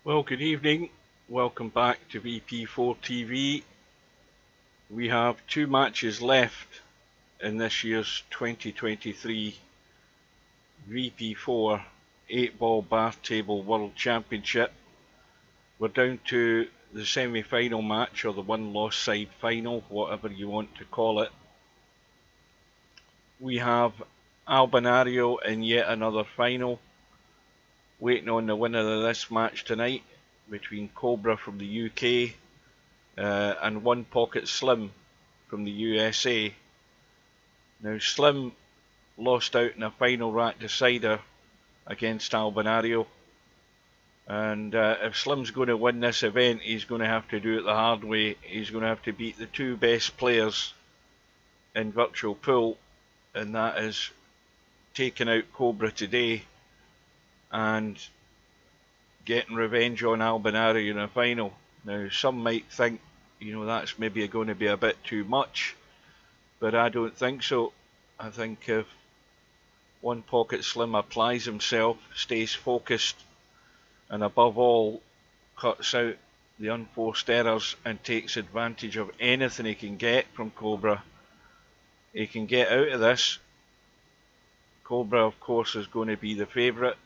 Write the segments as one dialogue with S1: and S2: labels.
S1: Well, good evening. Welcome back to VP4TV. We have two matches left in this year's 2023 VP4 8-Ball Bath Table World Championship. We're down to the semi-final match, or the one-loss side final, whatever you want to call it. We have Albinario in yet another final, waiting on the winner of this match tonight between Cobra from the UK and OnePocketSlim from the USA. Now, Slim lost out in a final rack decider against Albinario, and if Slim's going to win this event, he's going to have to do it the hard way. He's going to have to beat the two best players in Virtual Pool, and that is taking out Cobra today and getting revenge on Albinario in a final. Now, some might think, that's maybe going to be a bit too much, but I don't think so. I think if OnePocketSlim applies himself, stays focused, and above all, cuts out the unforced errors and takes advantage of anything he can get from Cobra, he can get out of this. Cobra, of course, is going to be the favourite,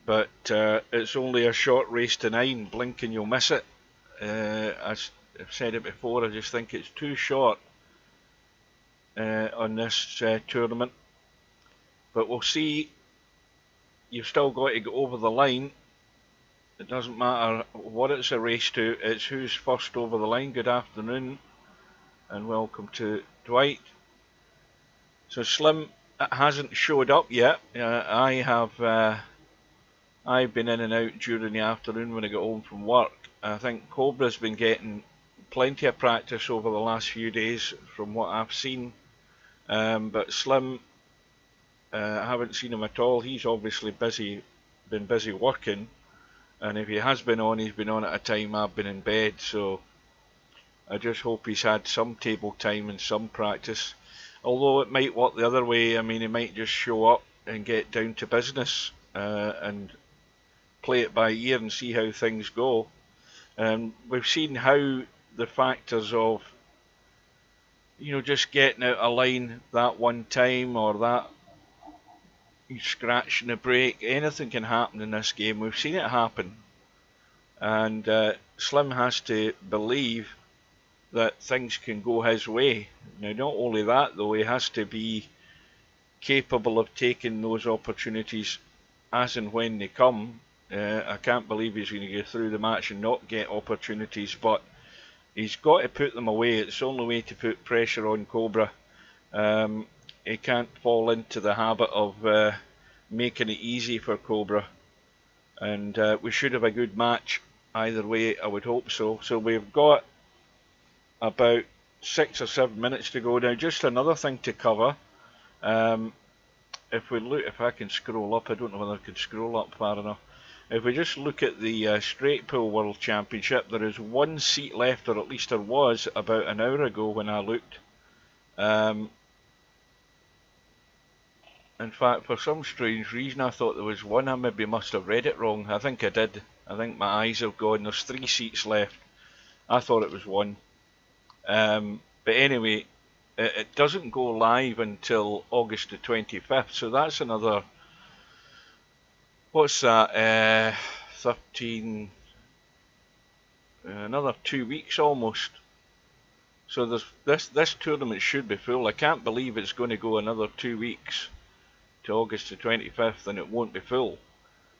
S1: but it's only a short race to 9. Blink and you'll miss it. As I've said it before, I just think it's too short on this tournament. But we'll see. You've still got to go over the line. It doesn't matter what it's a race to, it's who's first over the line. Good afternoon and welcome to Dwight. So Slim hasn't showed up yet. I've been in and out during the afternoon when I got home from work. I think Cobra's been getting plenty of practice over the last few days from what I've seen. But Slim, I haven't seen him at all. He's obviously been busy working. And if he has been on, he's been on at a time I've been in bed. So I just hope he's had some table time and some practice. Although it might work the other way. I mean, he might just show up and get down to business and play it by ear and see how things go. We've seen how the factors of, just getting out of line that one time, or that scratching the brake, anything can happen in this game. We've seen it happen, and Slim has to believe that things can go his way. Now, not only that though, he has to be capable of taking those opportunities as and when they come. I can't believe he's going to go through the match and not get opportunities, but he's got to put them away. It's the only way to put pressure on Cobra. He can't fall into the habit of making it easy for Cobra, and we should have a good match either way, I would hope so. So we've got about 6 or 7 minutes to go. Now, just another thing to cover. If we look, if I can scroll up, I don't know whether I can scroll up far enough. If we just look at the Straight Pool World Championship, there is one seat left, or at least there was about an hour ago when I looked. In fact, for some strange reason, I thought there was one. I maybe must have read it wrong. I think I did. I think my eyes have gone. There's 3 seats left. I thought it was one. But anyway, it doesn't go live until August the 25th, so that's another, what's that, 13, another 2 weeks almost. So this tournament should be full. I can't believe it's going to go another 2 weeks to August the 25th and it won't be full.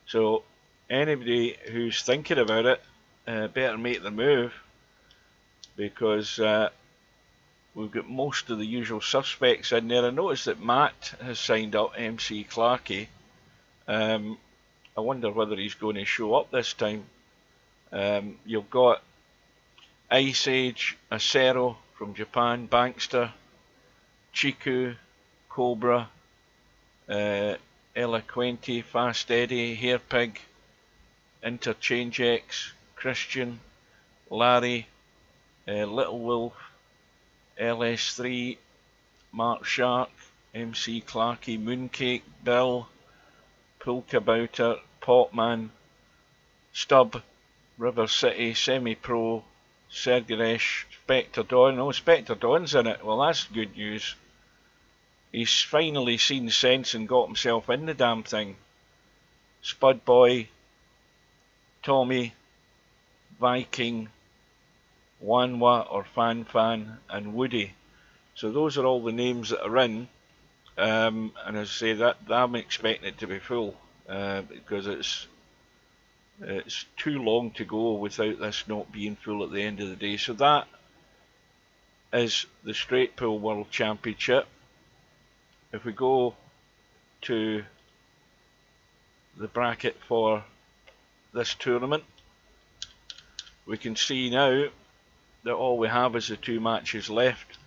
S1: So anybody who's thinking about it better make the move, because we've got most of the usual suspects in there. I noticed that Matt has signed up, MC Clarkey. I wonder whether he's going to show up this time. You've got Ice Age, Acero from Japan, Bankster, Chiku, Cobra, Eloquenti, Fast Eddie, Hairpig, Interchange X, Christian, Larry, Little Wolf, LS3, Mark Shark, MC Clarkey, Mooncake, Bill, Poolkabouter, Popman, Stubb, River City, Semi-Pro, Sergaresh, Spectre Dawn. Oh, Spectre Dawn's in it. Well, that's good news. He's finally seen sense and got himself in the damn thing. Spud Boy, Tommy, Viking, Wanwa or Fan Fan, and Woody. So those are all the names that are in. And as I say, that I'm expecting it to be full because it's too long to go without this not being full at the end of the day. So that is the Straight Pool World Championship. If we go to the bracket for this tournament, we can see now that all we have is the two matches left.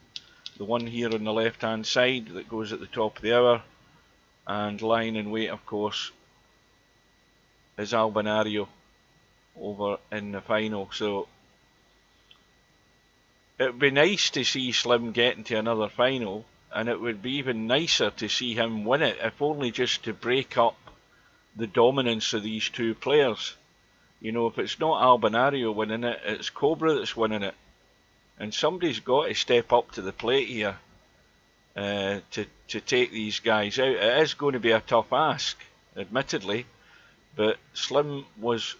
S1: The one here on the left hand side that goes at the top of the hour, and lying in wait, of course, is Albinario over in the final. So it would be nice to see Slim get into another final, and it would be even nicer to see him win it, if only just to break up the dominance of these two players. You know, if it's not Albinario winning it, it's Cobra that's winning it. And somebody's got to step up to the plate here to take these guys out. It is going to be a tough ask, admittedly, but Slim was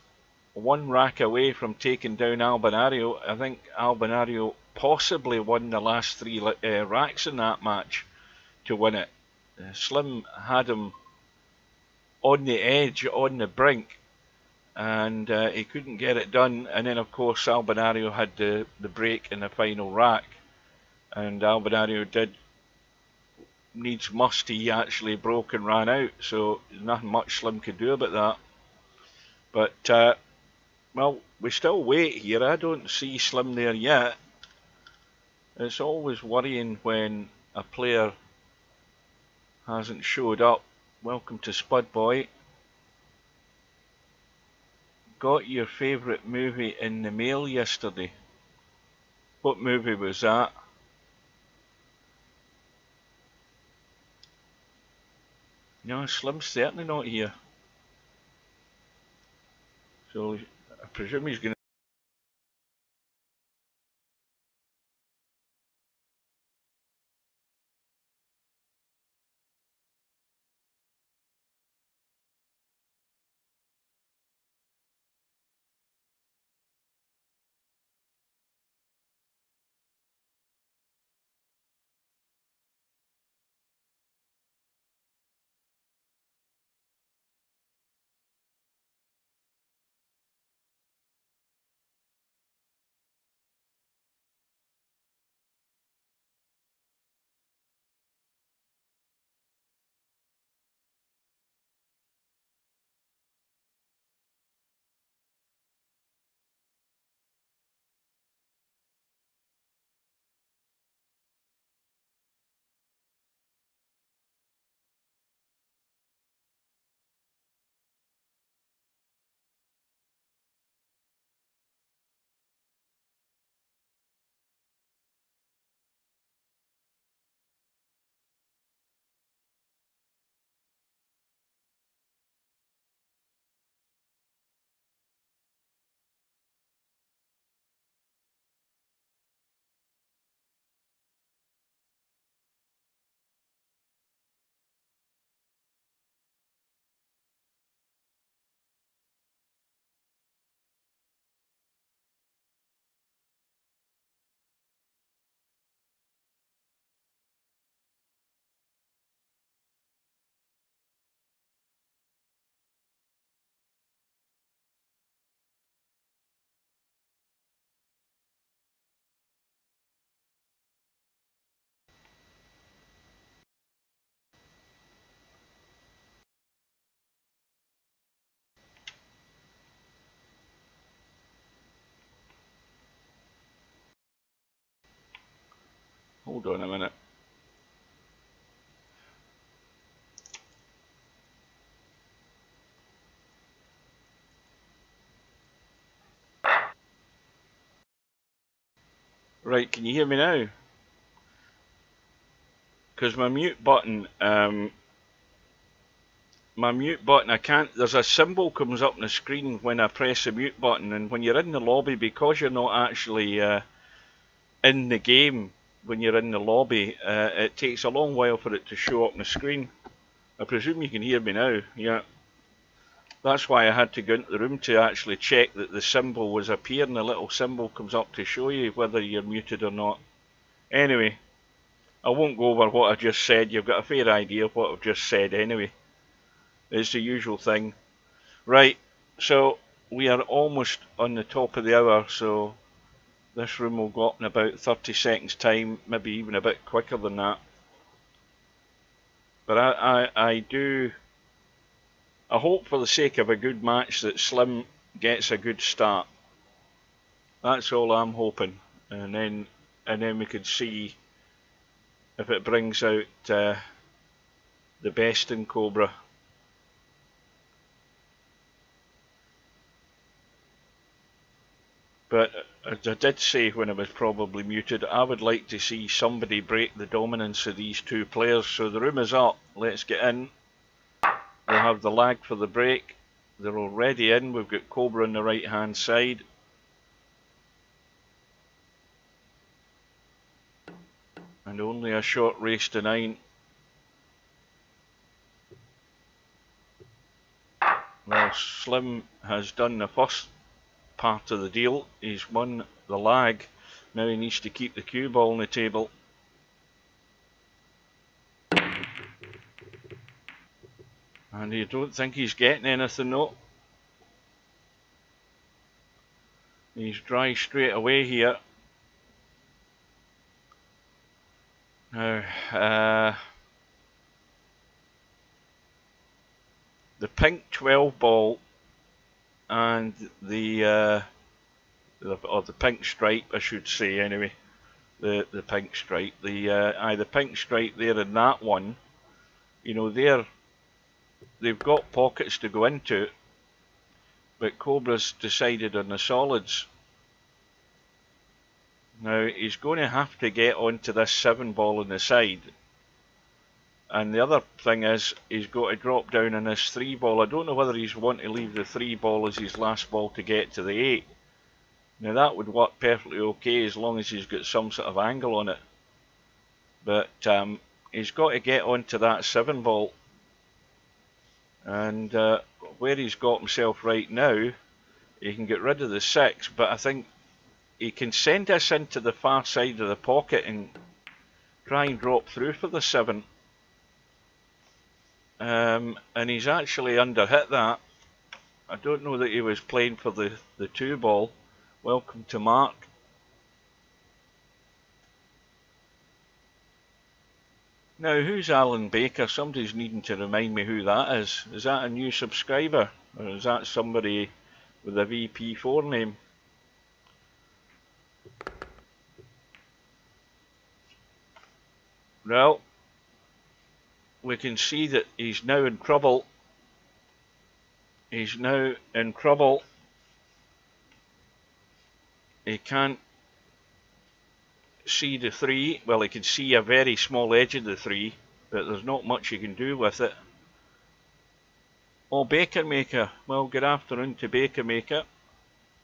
S1: one rack away from taking down Albinario. I think Albinario possibly won the last three racks in that match to win it. Slim had him on the edge, on the brink, and he couldn't get it done. And then, of course, Albinario had the break in the final rack, and Albinario did needs must. He actually broke and ran out, so there's nothing much Slim could do about that. But well, we still wait here. I don't see Slim there yet. It's always worrying when a player hasn't showed up. Welcome to Spud Boy. Got your favourite movie in the mail yesterday. What movie was that? No, Slim's certainly not here. So I presume he's going to... Hold on a minute. Right, can you hear me now? Because my mute button my mute button, I can't, there's a symbol comes up on the screen when I press the mute button, and when you're in the lobby, because you're not actually in the game when you're in the lobby, it takes a long while for it to show up on the screen. I presume you can hear me now. Yeah. That's why I had to go into the room to actually check that the symbol was appearing. The little symbol comes up to show you whether you're muted or not. Anyway, I won't go over what I just said. You've got a fair idea of what I've just said anyway. It's the usual thing. Right, so we are almost on the top of the hour, so this room will go up in about 30 seconds time, maybe even a bit quicker than that. But I hope for the sake of a good match that Slim gets a good start. That's all I'm hoping, and then we can see if it brings out the best in Cobra. But as I did say when I was probably muted, I would like to see somebody break the dominance of these two players. So the room is up. Let's get in. We'll have the lag for the break. They're already in. We've got Cobra on the right hand side. And only a short race to 9. Well, Slim has done the first part of the deal. He's won the lag. Now he needs to keep the cue ball on the table. And you don't think he's getting anything, no. He's dry straight away here. Now, the pink 12 ball and the pink stripe, I should say anyway. The pink stripe, the pink stripe there and that one, you know, they've got pockets to go into, but Cobra's decided on the solids. Now he's going to have to get onto this 7 ball on the side, and the other thing is he's got to drop down on this 3 ball. I don't know whether he's want to leave the 3 ball as his last ball to get to the 8. Now that would work perfectly okay as long as he's got some sort of angle on it, but he's got to get onto that 7 ball, and where he's got himself right now, he can get rid of the 6, but I think he can send us into the far side of the pocket and try and drop through for the 7. And he's actually underhit that. I don't know that he was playing for the 2 ball. Welcome to Mark. Now, who's Alan Baker? Somebody's needing to remind me who that is. Is that a new subscriber? Or is that somebody with a VP4 name? Well, we can see that he's now in trouble. He's now in trouble. He can't see the 3. Well, he can see a very small edge of the 3, but there's not much he can do with it. Oh, Baker Maker. Well, good afternoon to Baker Maker.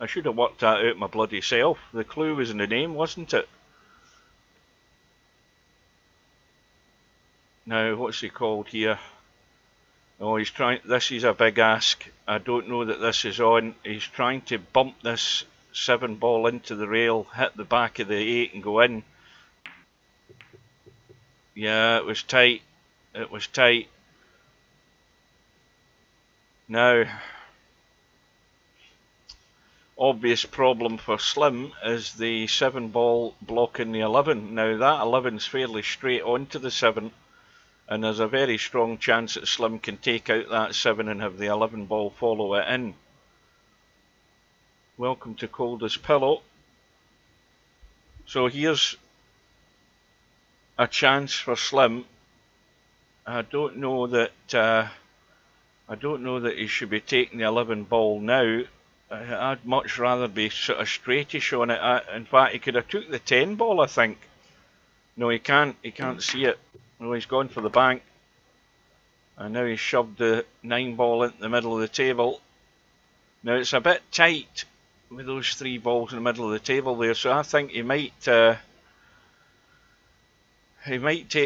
S1: I should have worked that out my bloody self. The clue was in the name, wasn't it? Now, what's he called here? Oh, he's trying. This is a big ask. I don't know that this is on. He's trying to bump this 7 ball into the rail, hit the back of the 8 and go in. Yeah, it was tight. It was tight. Now, obvious problem for Slim is the 7 ball blocking the 11. Now that 11's fairly straight onto the 7, and there's a very strong chance that Slim can take out that 7 and have the 11 ball follow it in. Welcome to Cold as Pillow. So here's a chance for Slim. I don't know that he should be taking the 11 ball now. I'd much rather be sort of straightish on it. In fact, he could have took the 10 ball, I think. No, he can't. He can't see it. No, he's gone for the bank. And now he's shoved the 9 ball into the middle of the table. Now it's a bit tight with those 3 balls in the middle of the table there, so I think he might take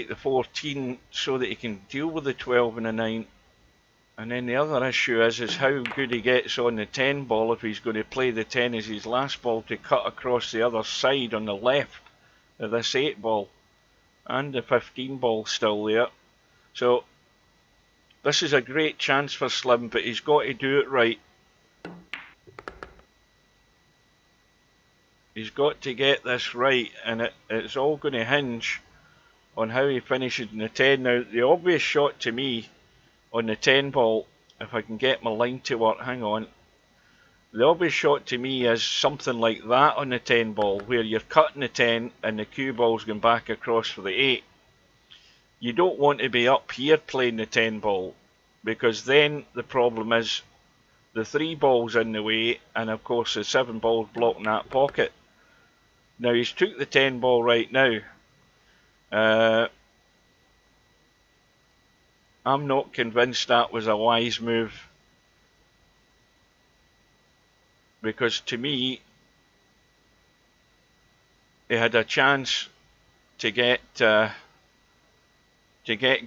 S1: the 14 so that he can deal with the 12 and the 9. And then the other issue is how good he gets on the 10 ball if he's going to play the 10 as his last ball to cut across the other side on the left of this 8 ball. And the 15 ball still there. So this is a great chance for Slim, but he's got to do it right. He's got to get this right, and it's all going to hinge on how he finishes in the 10. Now, the obvious shot to me on the 10 ball, if I can get my line to work, hang on. The obvious shot to me is something like that on the 10 ball, where you're cutting the 10 and the cue ball's going back across for the 8. You don't want to be up here playing the 10 ball, because then the problem is the 3 ball's in the way, and of course the 7 ball's blocking that pocket. Now he's took the 10 ball right now. I'm not convinced that was a wise move, because to me he had a chance to get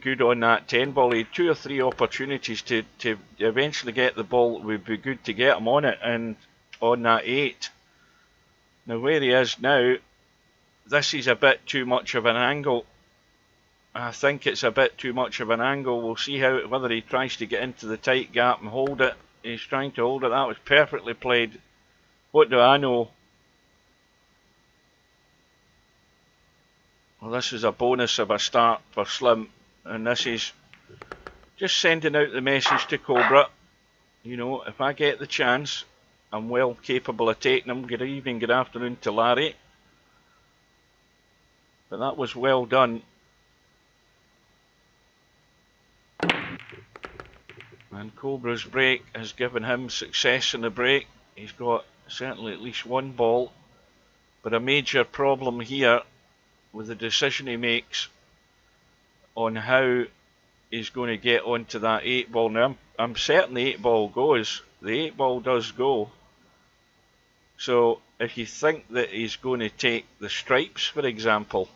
S1: good on that 10 ball. He had 2 or 3 opportunities to eventually get the ball that would be good to get him on it, and on that 8. Now where he is now, this is a bit too much of an angle. I think it's a bit too much of an angle. We'll see whether he tries to get into the tight gap and hold it. He's trying to hold it. That was perfectly played. What do I know? Well, this is a bonus of a start for Slim, and this is just sending out the message to Cobra. You know, if I get the chance, I'm well capable of taking him. Good evening, good afternoon to Larry. But that was well done. And Cobra's break has given him success in the break. He's got certainly at least 1 ball. But a major problem here with the decision he makes on how he's going to get onto that 8 ball. Now I'm certain the 8 ball goes. The 8 ball does go. So if you think that he's going to take the stripes, for example,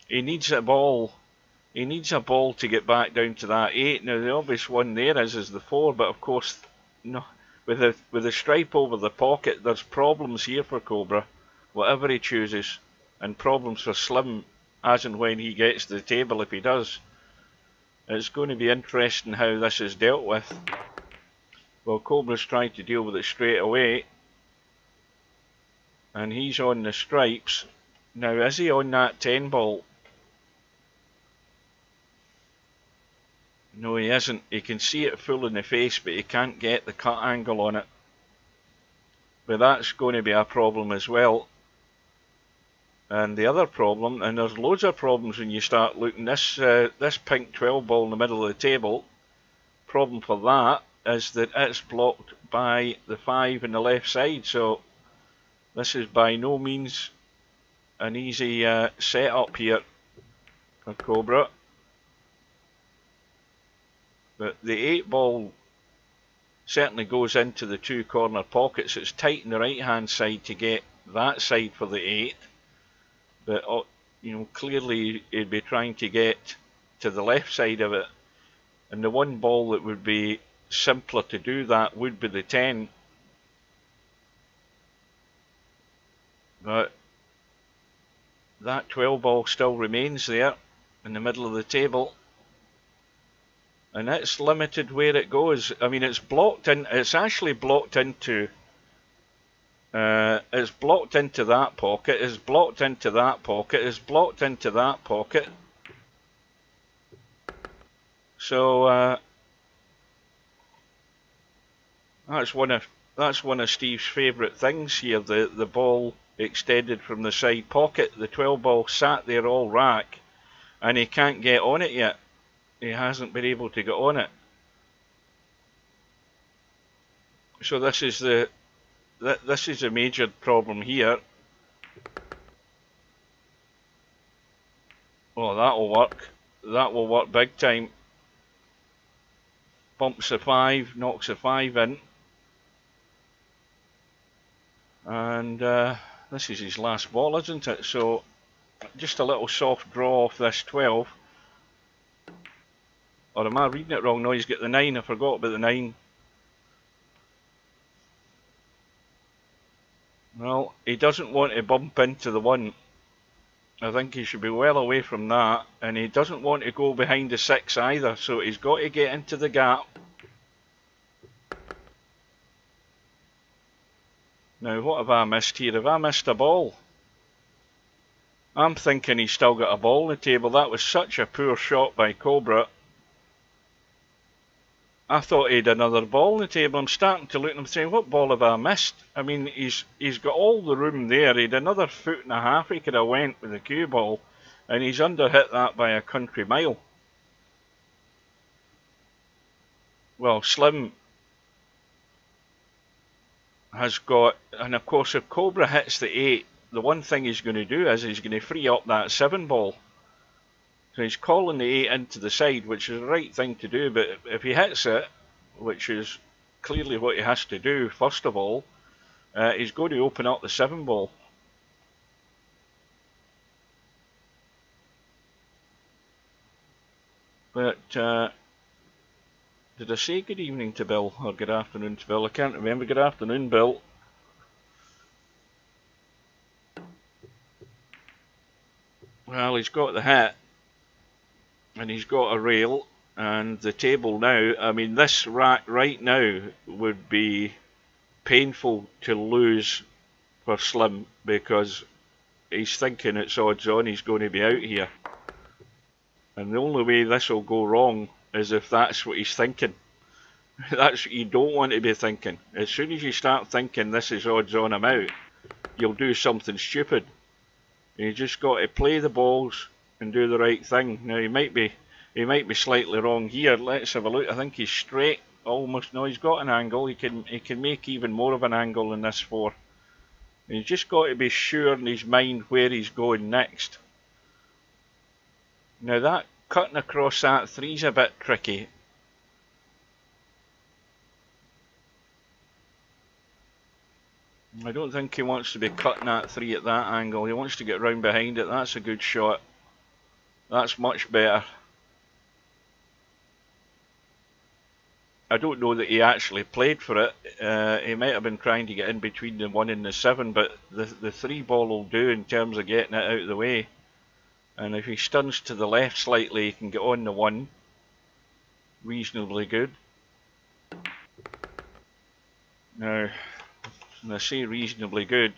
S1: he needs a ball. He needs a ball to get back down to that 8. Now the obvious one there is the 4, but of course, no, with the stripe over the pocket, there's problems here for Cobra, whatever he chooses, and problems for Slim as and when he gets to the table if he does. It's going to be interesting how this is dealt with. Well, Cobra's trying to deal with it straight away, and he's on the stripes. Now is he on that 10 ball? No, he isn't. He can see it full in the face, but he can't get the cut angle on it. But that's going to be a problem as well. And the other problem, and there's loads of problems when you start looking, this pink 12 ball in the middle of the table, problem for that is that it's blocked by the 5 in the left side. So this is by no means an easy setup here for Cobra. But the 8 ball certainly goes into the 2 corner pockets. It's tight on the right hand side to get that side for the 8. But you know, clearly he'd be trying to get to the left side of it. And the 1 ball that would be simpler to do that would be the 10. But that 12 ball still remains there in the middle of the table. And it's limited where it goes. I mean, it's blocked in. It's actually blocked into. It's blocked into that pocket. It's blocked into that pocket. It's blocked into that pocket. So that's one of Steve's favourite things here. The ball extended from the side pocket. The 12 ball sat there all rack, and he can't get on it yet. He hasn't been able to get on it. So this is a major problem here. Oh, that'll work. That will work big time. bumps the 5, knocks the 5 in. And this is his last ball, isn't it? So just a little soft draw off this 12. Or am I reading it wrong? No, he's got the 9. I forgot about the 9. Well, he doesn't want to bump into the 1. I think he should be well away from that. And he doesn't want to go behind the 6 either. So he's got to get into the gap. Now, what have I missed here? Have I missed a ball? I'm thinking he's still got a ball on the table. That was such a poor shot by Cobra. I thought he had another ball on the table. I'm starting to look and I'm saying, what ball have I missed? I mean, he's got all the room there. He had another 1.5 foot he could have went with the cue ball, and he's underhit that by a country mile. Well, Slim has got, and of course if Cobra hits the 8, the one thing he's going to do is he's going to free up that 7 ball. So he's calling the 8 into the side, which is the right thing to do, but if he hits it, which is clearly what he has to do first of all, he's going to open up the 7 ball. But did I say good evening to Bill, or good afternoon to Bill? I can't remember. Good afternoon, Bill. Well, he's got the hit, and he's got a rail, and the table now, I mean, this rack right now would be painful to lose for Slim, because he's thinking it's odds on he's going to be out here. And the only way this will go wrong is if that's what he's thinking. That's what you don't want to be thinking. As soon as you start thinking this is odds on I'm out, you'll do something stupid. You just got to play the balls and do the right thing. Now he might be slightly wrong here. Let's have a look. I think he's straight. Almost. No, he's got an angle. He can make even more of an angle than this 4. And he's just got to be sure in his mind where he's going next. Now that cutting across that 3's a bit tricky. I don't think he wants to be cutting that 3 at that angle. He wants to get round behind it. That's a good shot. That's much better. I don't know that he actually played for it. He might have been trying to get in between the 1 and the 7, but the 3 ball will do in terms of getting it out of the way. And if he stuns to the left slightly, he can get on the 1. Reasonably good. Now, when I say reasonably good,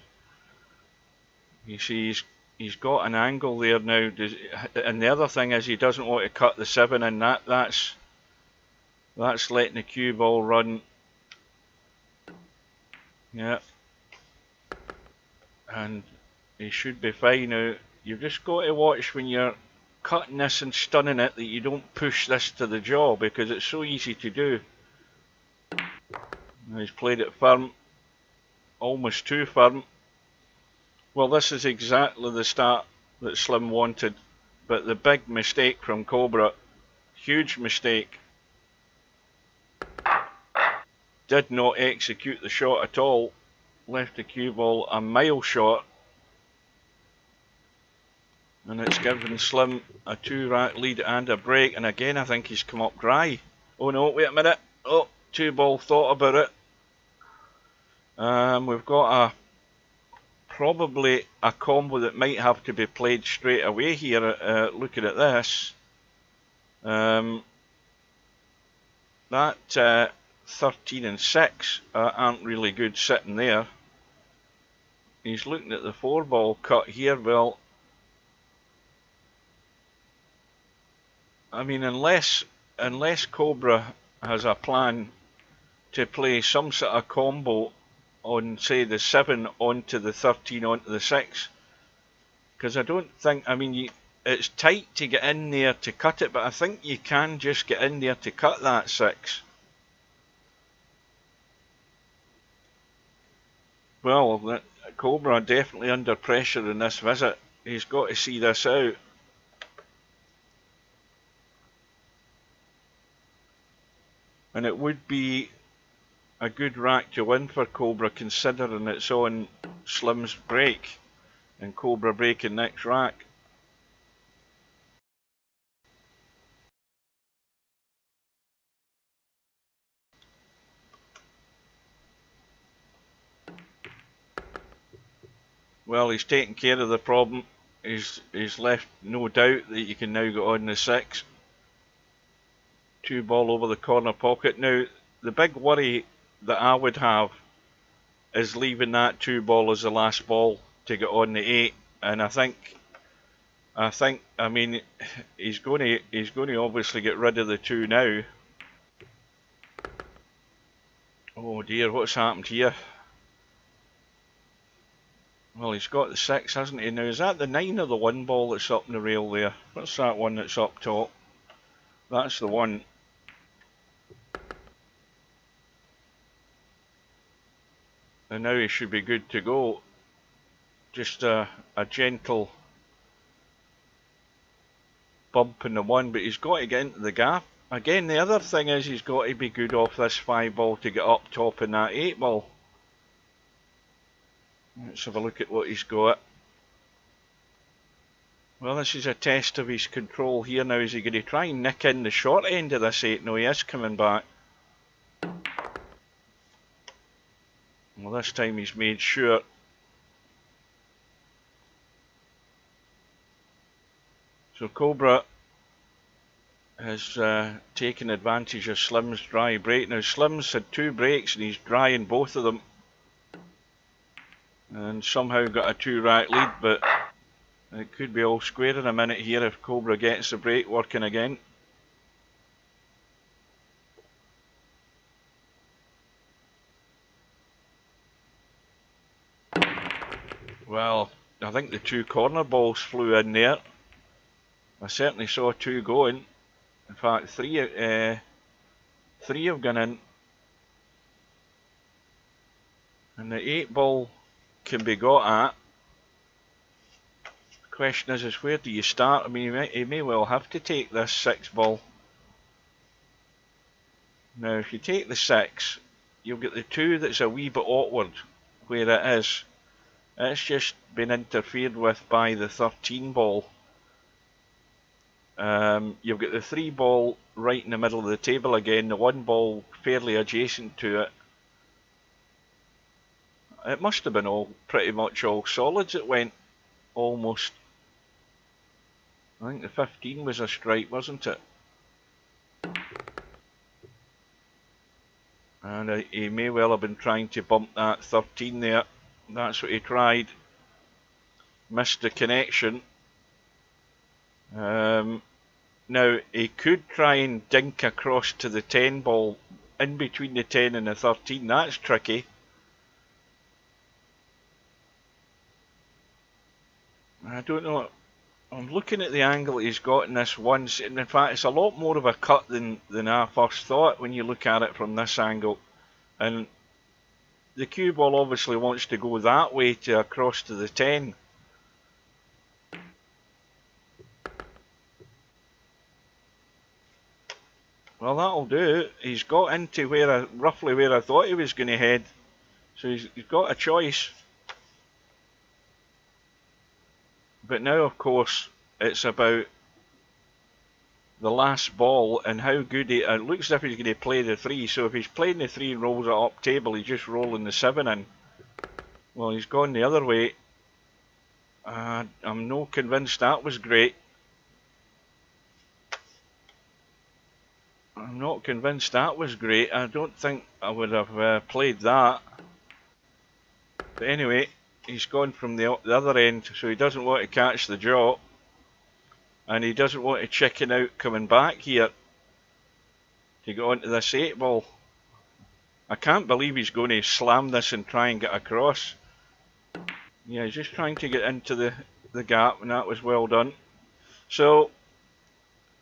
S1: you see he's got an angle there now. And the other thing is he doesn't want to cut the 7, and that's letting the cue ball run. Yeah. And he should be fine now. You've just got to watch when you're cutting this and stunning it that you don't push this to the jaw, because it's so easy to do. Now he's played it firm, almost too firm. Well, this is exactly the start that Slim wanted, but the big mistake from Cobra, huge mistake, did not execute the shot at all, left the cue ball a mile short. And it's given Slim a 2-rack lead and a break. And again, I think he's come up dry. Oh no, wait a minute. Oh, 2-ball thought about it. We've got probably a combo that might have to be played straight away here. Looking at this. That 13 and 6 aren't really good sitting there. He's looking at the 4-ball cut here. Well, I mean, unless Cobra has a plan to play some sort of combo on, say, the 7 onto the 13 onto the 6, because I don't think, I mean, it's tight to get in there to cut it, but I think you can just get in there to cut that 6. Well, Cobra definitely under pressure in this visit. He's got to see this out. And it would be a good rack to win for Cobra, considering it's on Slim's break and Cobra breaking next rack. Well, he's taken care of the problem. He's left no doubt that you can now get on the 6. 2 ball over the corner pocket. Now, the big worry that I would have is leaving that 2 ball as the last ball to get on the 8. And I mean, he's going to obviously get rid of the 2 now. Oh dear, what's happened here? Well, he's got the 6, hasn't he? Now, is that the 9 or the 1 ball that's up in the rail there? What's that one that's up top? That's the one. And now he should be good to go. Just a gentle bump in the 1, but he's got to get into the gap. Again, the other thing is he's got to be good off this 5 ball to get up top in that 8 ball. Let's have a look at what he's got. Well, this is a test of his control here now. Is he going to try and nick in the short end of this 8? No, he is coming back. Well, this time he's made sure. So Cobra has taken advantage of Slim's dry break. Now, Slim's had 2 breaks and he's dry in both of them. And somehow got a 2 rack lead, but it could be all square in a minute here if Cobra gets the break working again. Well, I think the 2 corner balls flew in there. I certainly saw 2 going. In fact, 3 have gone in. And the 8 ball can be got at. The question is where do you start? I mean, he may well have to take this 6 ball. Now, if you take the 6, you'll get the 2 that's a wee bit awkward where it is. It's just been interfered with by the 13 ball. You've got the 3 ball right in the middle of the table again, the 1 ball fairly adjacent to it. It must have been all pretty much all solids. It went almost. I think the 15 was a strike, wasn't it? And he may well have been trying to bump that 13 there. That's what he tried. Missed the connection. Now, he could try and dink across to the 10 ball in between the 10 and the 13. That's tricky. I don't know. I'm looking at the angle he's got in this one. In fact, it's a lot more of a cut than I first thought when you look at it from this angle. And the cue ball obviously wants to go that way to across to the 10. Well, that'll do. He's got into roughly where I thought he was going to head. So he's got a choice. But now, of course, it's about the last ball and how good it looks as if he's going to play the 3. So if he's playing the 3 and rolls it up table, he's just rolling the 7 in. Well, he's gone the other way. I'm not convinced that was great. I'm not convinced that was great. I don't think I would have played that. But anyway, he's gone from the other end, so he doesn't want to catch the draw. And he doesn't want to chicken out coming back here to get onto this 8 ball. I can't believe he's going to slam this and try and get across. Yeah, he's just trying to get into the gap, and that was well done. So,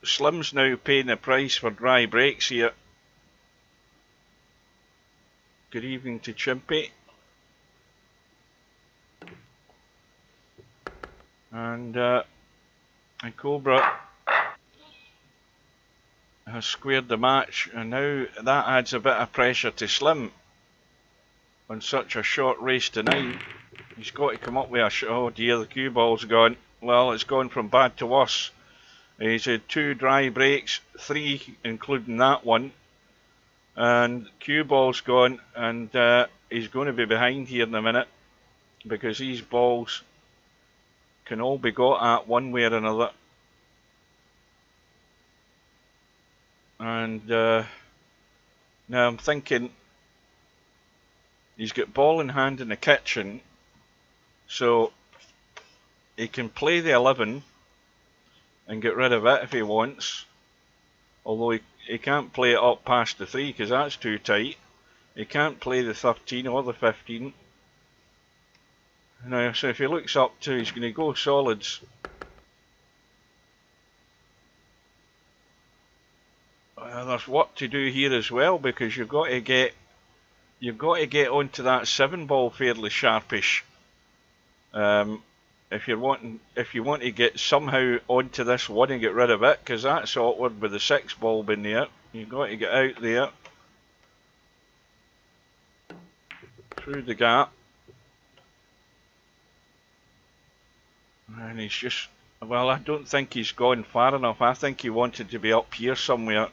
S1: Slim's now paying the price for dry breaks here. Good evening to Chimpy. And Cobra has squared the match, and now that adds a bit of pressure to Slim on such a short race to 9. He's got to come up with a shot. Oh dear, the cue ball's gone. Well, it's gone from bad to worse. He's had 2 dry breaks, 3 including that one, and cue ball's gone, and he's going to be behind here in a minute, because these balls can all be got at one way or another. And now I'm thinking he's got ball in hand in the kitchen, so he can play the 11 and get rid of it if he wants, although he can't play it up past the 3 because that's too tight. He can't play the 13 or the 15. Now, so if he looks up to, he's going to go solids. There's work to do here as well, because you've got to get onto that 7 ball fairly sharpish. If you want to get somehow onto this 1 and get rid of it, because that's awkward with the 6 ball being there. You've got to get out there through the gap. And he's just, well, I don't think he's gone far enough. I think he wanted to be up here somewhere.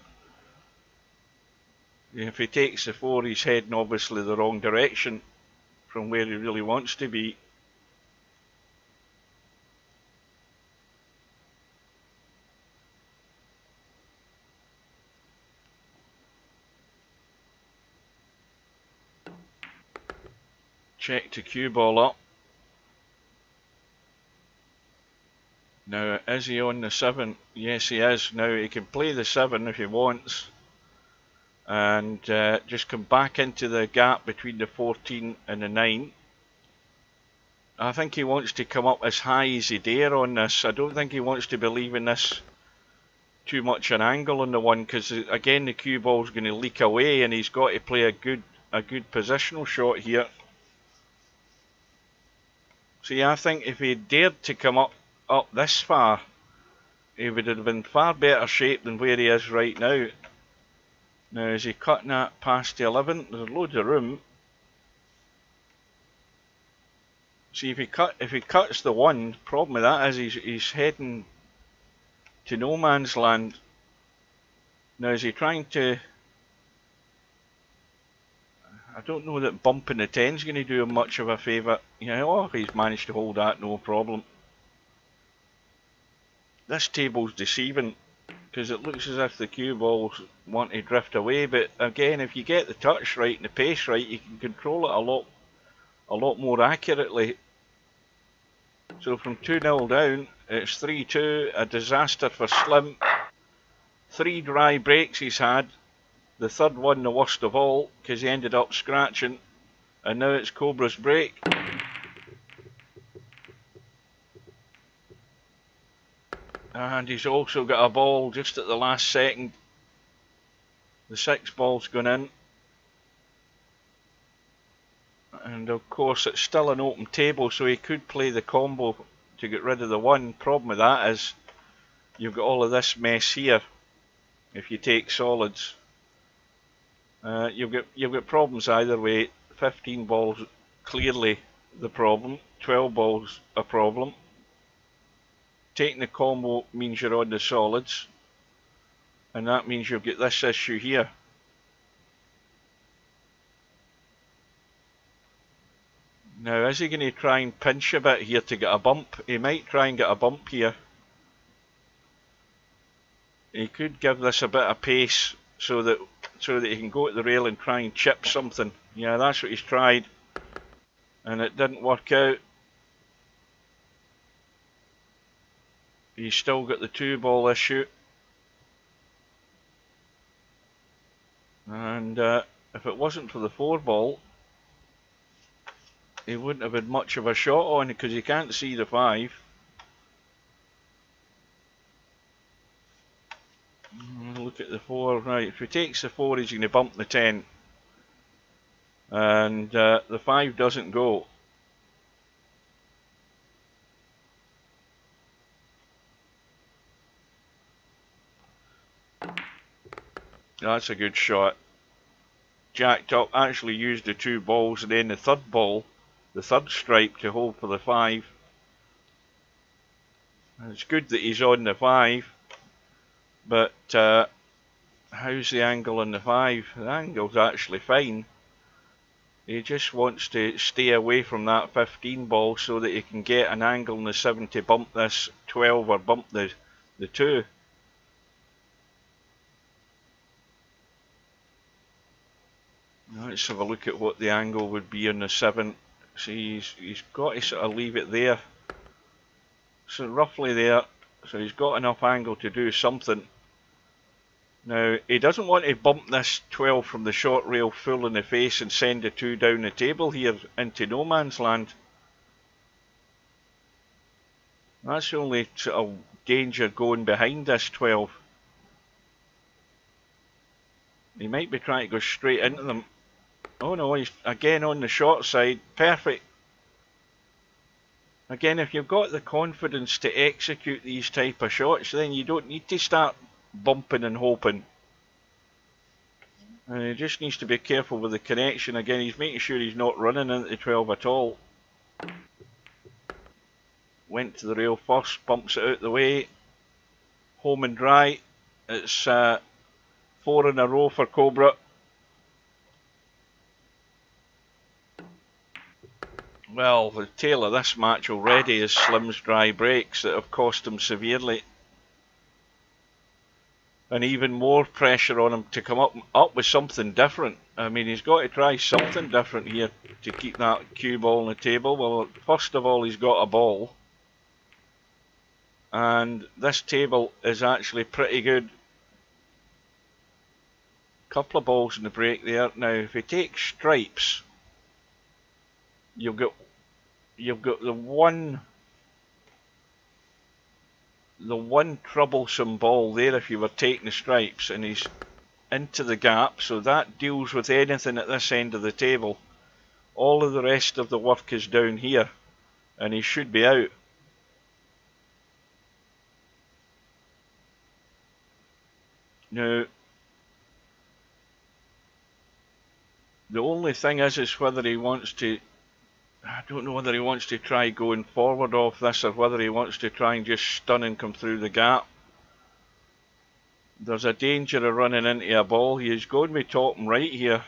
S1: If he takes the 4, he's heading obviously the wrong direction from where he really wants to be. Check to cue ball up. Now, is he on the 7? Yes, he is. Now, he can play the 7 if he wants, and just come back into the gap between the 14 and the 9. I think he wants to come up as high as he dare on this. I don't think he wants to be leaving this too much an angle on the 1, because again the cue ball's going to leak away, and he's got to play a good positional shot here. See, I think if he dared to come up this far, he would have been far better shape than where he is right now. Now, is he cutting that past the 11? There's loads of room. See, if he cuts the 1, the problem with that is he's heading to no man's land. Now, is he trying to? I don't know that bumping the 10's going to do him much of a favour. Yeah, oh, he's managed to hold that, no problem. This table's deceiving, because it looks as if the cue balls want to drift away, but again, if you get the touch right and the pace right, you can control it a lot more accurately. So from 2-0 down, it's 3-2, a disaster for Slim. 3 dry breaks he's had, the 3rd one the worst of all, because he ended up scratching, and now it's Cobra's break. And he's also got a ball just at the last second. The 6 ball's gone in. And of course it's still an open table, so he could play the combo to get rid of the 1. Problem with that is you've got all of this mess here if you take solids. You've got problems either way. 15 balls clearly the problem, 12 balls a problem. Taking the combo means you're on the solids, and that means you'll get this issue here. Now, is he going to try and pinch a bit here to get a bump? He might try and get a bump here. He could give this a bit of pace so that he can go at the rail and try and chip something. Yeah, that's what he's tried, and it didn't work out. He's still got the 2 ball issue, and if it wasn't for the 4 ball, he wouldn't have had much of a shot on, because he can't see the 5. Look at the 4, right, if he takes the 4 he's going to bump the 10, and the 5 doesn't go. That's a good shot. Jacked up, actually used the 2 balls, and then the third ball, the third stripe, to hold for the 5. And it's good that he's on the 5, but how's the angle on the 5? The angle's actually fine. He just wants to stay away from that 15 ball so that he can get an angle in the 7 to bump this 12 or bump the 2. Let's have a look at what the angle would be on the 7. See, he's got to sort of leave it there. So roughly there. So he's got enough angle to do something. Now, he doesn't want to bump this 12 from the short rail full in the face and send the 2 down the table here into no man's land. That's the only sort of danger going behind this 12. He might be trying to go straight into them. Oh no, he's again on the short side. Perfect. Again, if you've got the confidence to execute these type of shots, then you don't need to start bumping and hoping. And he just needs to be careful with the connection. Again, he's making sure he's not running into the 12 at all. Went to the rail first, bumps it out the way. Home and dry. It's 4 in a row for Cobra. Well, the tail of this match already is Slim's dry breaks that have cost him severely. And even more pressure on him to come up with something different. I mean, he's got to try something different here to keep that cue ball on the table. Well, first of all, he's got a ball. And this table is actually pretty good. Couple of balls in the break there. Now, if he takes stripes, you've got the one troublesome ball there if you were taking the stripes, and he's into the gap, so that deals with anything at this end of the table. All of the rest of the work is down here, and he should be out. Now, the only thing is whether he wants to, I don't know whether he wants to try going forward off this or whether he wants to try and just stun and come through the gap. There's a danger of running into a ball. He's going with top and right here.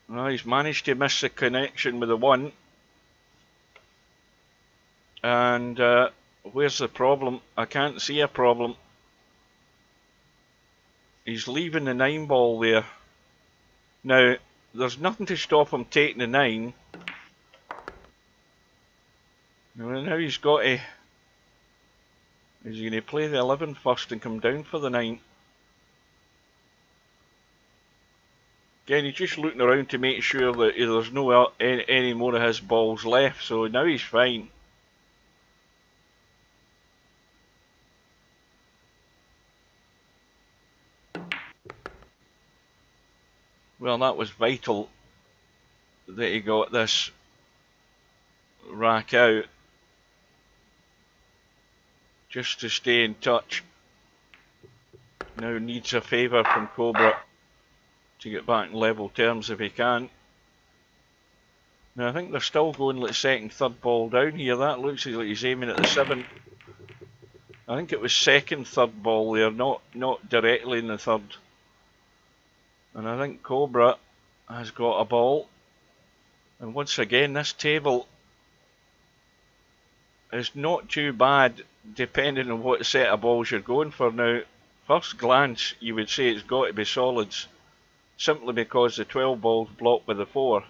S1: Well, he's managed to miss the connection with the 1. And where's the problem? I can't see a problem. He's leaving the 9 ball there. Now, there's nothing to stop him taking the 9. Now he's got to... Is he going to play the 11 first and come down for the 9? Again, he's just looking around to make sure that there's no any more of his balls left, so now he's fine. Well, that was vital that he got this rack out just to stay in touch. Now needs a favour from Cobra to get back in level terms if he can. Now I think they're still going like second, third ball down here. That looks like he's aiming at the 7. I think it was second, third ball there, not directly in the third. And I think Cobra has got a ball. And once again, this table is not too bad depending on what set of balls you're going for. Now, first glance, you would say it's got to be solids, simply because the 12 ball's blocked by the 4.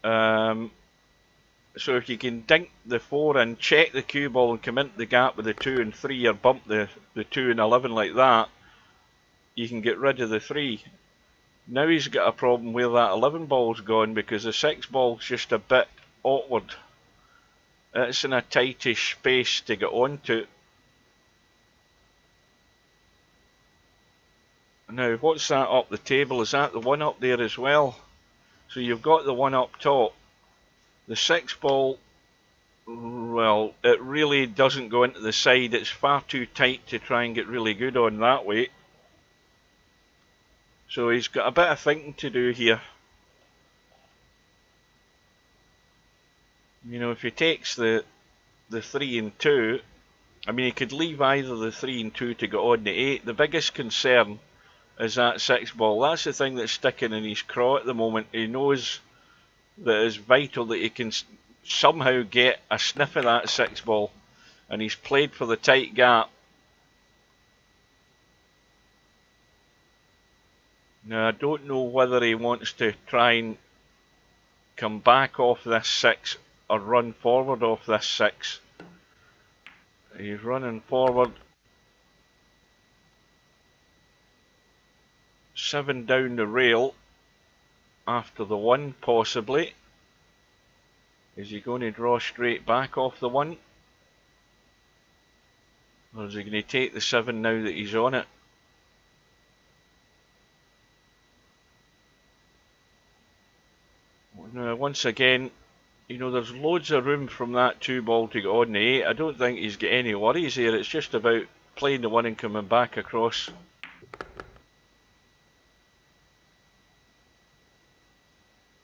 S1: So if you can dink the 4 and check the cue ball and come into the gap with the 2 and 3, or bump the 2 and 11 like that, you can get rid of the 3. Now he's got a problem where that 11 ball's gone because the 6 ball's just a bit awkward. It's in a tightish space to get onto. Now what's that up the table? Is that the 1 up there as well? So you've got the 1 up top. The 6 ball Well, it really doesn't go into the side. It's far too tight to try and get really good on that way. So he's got a bit of thinking to do here. You know, if he takes the 3 and 2, I mean, he could leave either the 3 and 2 to get on the 8. The biggest concern is that 6 ball. That's the thing that's sticking in his craw at the moment. He knows that it's vital that he can somehow get a sniff of that 6 ball. And he's played for the tight gap. Now, I don't know whether he wants to try and come back off this 6 or run forward off this 6. He's running forward. 7 down the rail after the 1, possibly. Is he going to draw straight back off the 1? Or is he going to take the 7 now that he's on it? Now, once again, you know, there's loads of room from that 2 ball to get on the 8. I don't think he's got any worries here. It's just about playing the 1 and coming back across.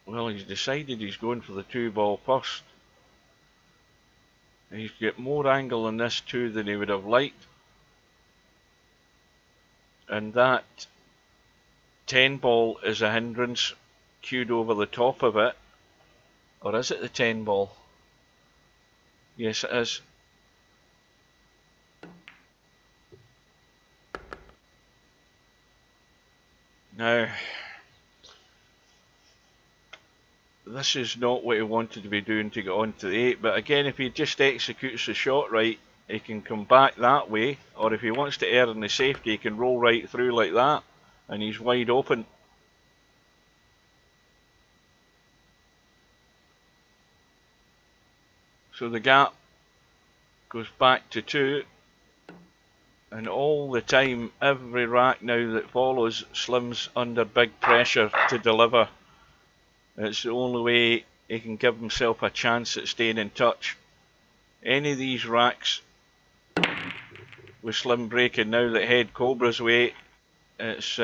S1: Well, he's decided he's going for the 2 ball first. He's got more angle on this 2 than he would have liked. And that 10 ball is a hindrance queued over the top of it. Or is it the 10 ball? Yes, it is. Now, this is not what he wanted to be doing to get onto the 8, but again, if he just executes the shot right, he can come back that way, or if he wants to err in the safety, he can roll right through like that, and he's wide open. So the gap goes back to 2, and all the time, every rack now that follows, Slim's under big pressure to deliver. It's the only way he can give himself a chance at staying in touch. Any of these racks with Slim breaking now that head Cobra's way, it's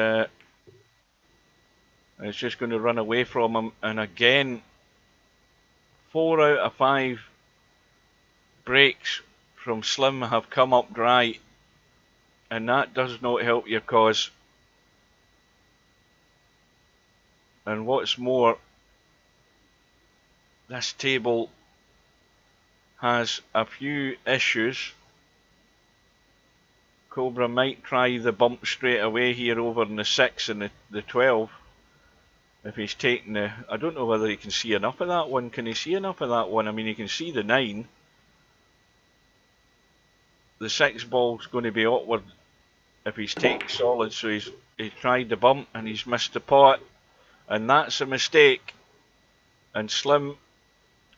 S1: just going to run away from him. And again, 4 out of 5 breaks from Slim have come up dry, and that does not help your cause. And what's more, this table has a few issues. Cobra might try the bump straight away here over in the 6 and the 12. If he's taking the... I don't know whether he can see enough of that one. Can he see enough of that one? I mean, he can see the 9. The 6 ball's going to be awkward if he's taking solid, so he's tried the bump and he's missed the pot. And that's a mistake. And Slim,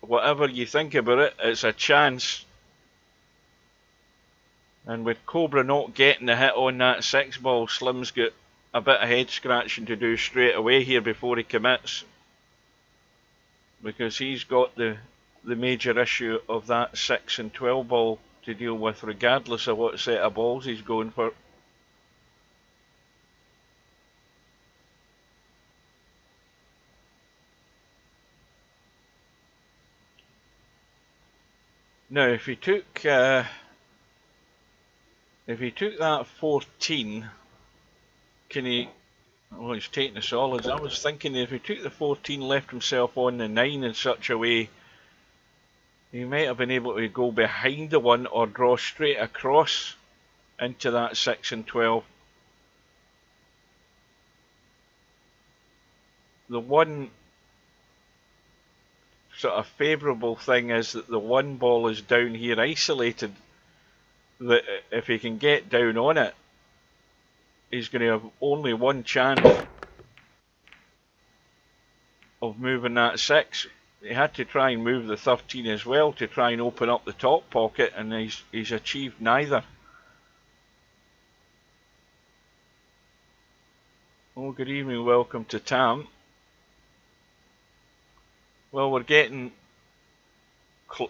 S1: whatever you think about it, it's a chance. And with Cobra not getting the hit on that 6 ball, Slim's got a bit of head scratching to do straight away here before he commits. Because he's got the major issue of that 6 and 12 ball to deal with, regardless of what set of balls he's going for. Now, if he took that 14, can he? Well, he's taking the solids. I was thinking if he took the 14, left himself on the 9 in such a way, he might have been able to go behind the 1 or draw straight across into that 6 and 12. The one sort of favourable thing is that the 1 ball is down here isolated, that if he can get down on it, he's going to have only one chance of moving that 6. He had to try and move the 13 as well to try and open up the top pocket, and he's achieved neither. Oh, good evening, welcome to Tam. Well, we're getting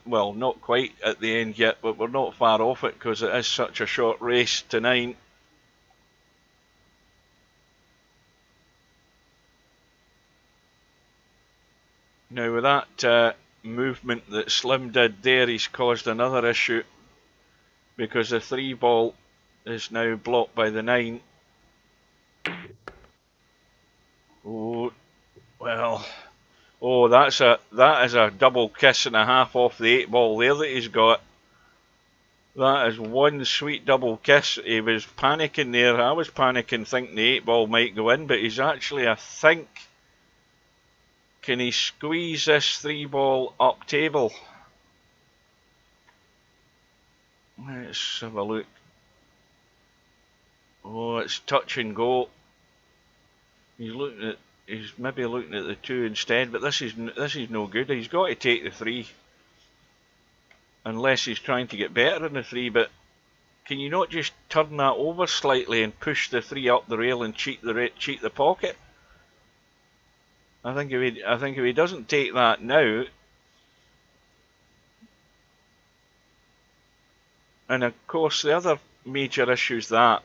S1: well, not quite at the end yet, but we're not far off it because it is such a short race to 9. Now with that movement that Slim did there, he's caused another issue because the 3 ball is now blocked by the 9. Oh, well, oh, that is a double kiss and a half off the 8 ball there that he's got. That is one sweet double kiss. He was panicking there. I was panicking thinking the 8 ball might go in, but he's actually, I think, can he squeeze this 3 ball up table? Let's have a look. Oh, it's touch and go. He's maybe looking at the 2 instead, but this is no good. He's got to take the 3, unless he's trying to get better than the 3. But can you not just turn that over slightly and push the 3 up the rail and cheat the pocket? I think if he doesn't take that now, and of course the other major issue is that,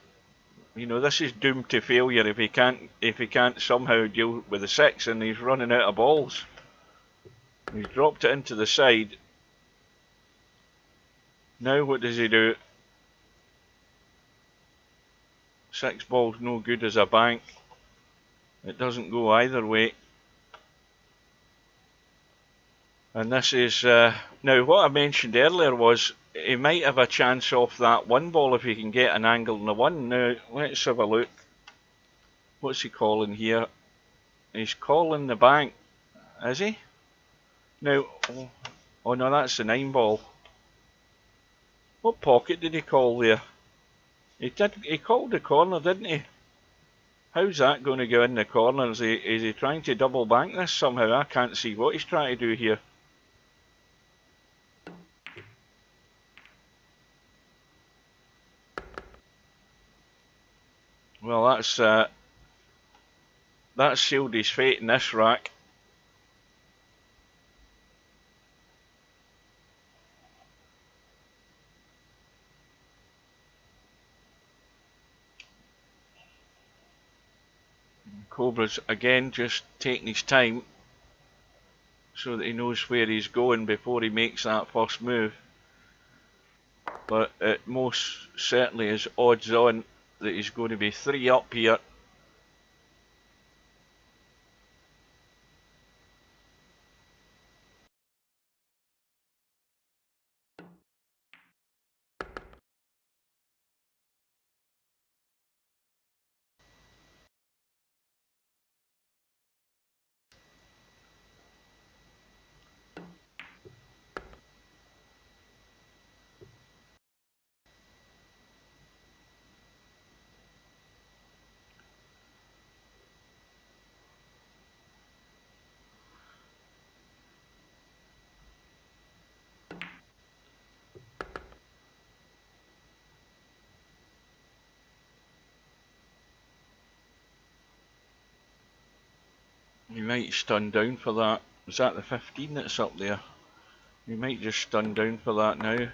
S1: you know, this is doomed to failure if he can't somehow deal with the 6, and he's running out of balls. He's dropped it into the side. Now what does he do? 6 balls no good as a bank. It doesn't go either way. And this is now what I mentioned earlier was he might have a chance off that 1 ball if he can get an angle on the 1. Now let's have a look. What's he calling here? He's calling the bank, is he? Now, oh no, that's the 9 ball. What pocket did he call there? He called the corner, didn't he? How's that going to go in the corner? Is he trying to double bank this somehow? I can't see what he's trying to do here. Well, that's sealed his fate in this rack. Cobra's again just taking his time so that he knows where he's going before he makes that first move. But it most certainly is odds on that he's going to be 3 up here. He might stun down for that. Is that the 15 that's up there? He might just stun down for that now.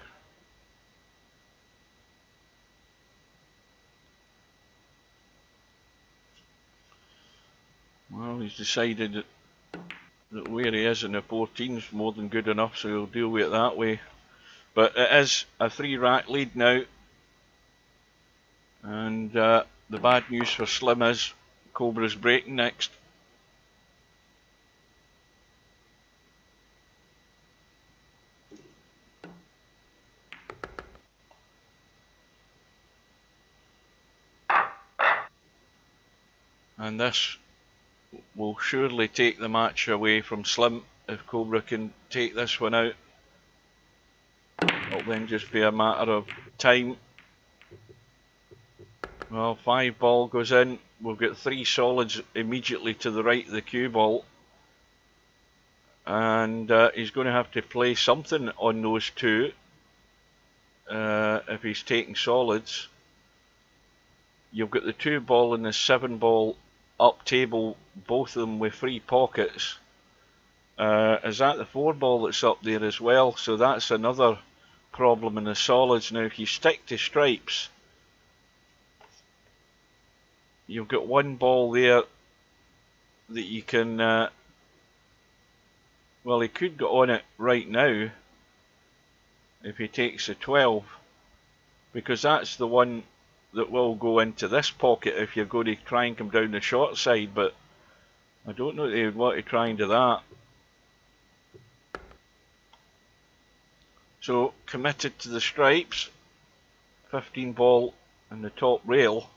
S1: Well, he's decided that where he is in the 14 is more than good enough, so he'll deal with it that way. But it is a 3 rack lead now. And the bad news for Slim is Cobra's breaking next. And this will surely take the match away from Slim if Cobra can take this one out. It'll then just be a matter of time. Well, 5 ball goes in. We've got 3 solids immediately to the right of the cue ball. And he's going to have to play something on those 2 if he's taking solids. You've got the 2 ball and the 7 ball up table, both of them with free pockets. Is that the 4 ball that's up there as well? So that's another problem in the solids. Now if you stick to stripes, you've got 1 ball there that you can, well, he could get on it right now if he takes a 12, because that's the one that will go into this pocket if you're going to try and come down the short side, but I don't know if they would want to try and do that. So committed to the stripes, 15 ball in the top rail.